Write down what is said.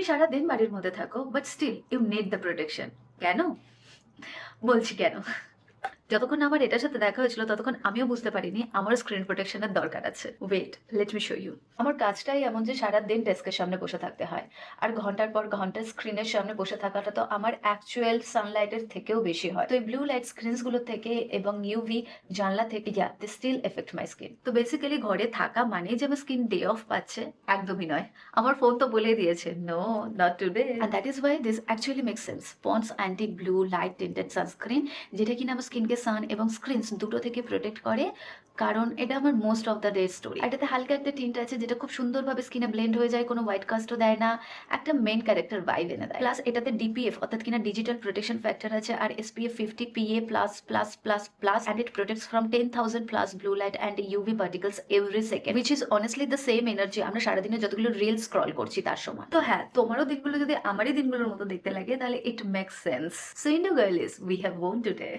তুমি সারাদিন বাড়ির মধ্যে থাকো, but still you need the protection. কেন? বলছি কেন। যতক্ষণ না আমার এটার সাথে দেখা হয়েছিল ততক্ষণ আমিও বুঝতে পারিনি আমার স্ক্রিন প্রোটেকশনের দরকার আছে। Wait, let me show you. আমার কাজটাই এমন যে সারাদিন ডেস্কের সামনে বসে থাকতে হয়, আর ঘন্টার পর ঘন্টা স্ক্রিনের সামনে বসে থাকাটা তো আমার অ্যাকচুয়াল সানলাইটের থেকেও বেশি হয়। তো এই ব্লু লাইট স্ক্রিনস গুলো থেকে এবং ইউভি জানলা থেকে দে স্টিল এফেক্ট মাই স্কিন। তো বেসিক্যালি ঘরে থাকা মানে যে আমার স্কিন ডে অফ পাচ্ছে, একদমই নয়। আমার ফোন তো বলে দিয়েছে no, not today. And that is why this actually make sense. Pond's anti blue light tinted sunscreen, যেটা কিনা আমার স্কিনকে সান এবং স্ক্রিনস দুটো থেকে প্রোটেক্ট করে, কারণ এটা আমার most of the day story. এটাতে হালকা একটা টিন্ট আছে যেটা খুব সুন্দরভাবে স্কিনে ব্লেন্ড হয়ে যায়, কোনো হোয়াইট কাস্টও দেয় না, একটা মেন ক্যারেক্টার ভাইব এনে দেয়। প্লাস এটাতে ডিপিএফ অর্থাৎ কিনা ডিজিটাল প্রোটেকশন ফ্যাক্টর আছে, আর SPF 50 PA plus plus plus plus, and it protects from 10,000 plus blue light and UV particles every second, which is honestly the same energy আমরা সারাদিনে যতগুলো reel scroll করছি তার সমান। তো হ্যাঁ, তোমারও দিনগুলো যদি আমারই দিনগুলোর মতো দেখতে লাগে তাহলে it makes sense. So Indo girlies, we have on today.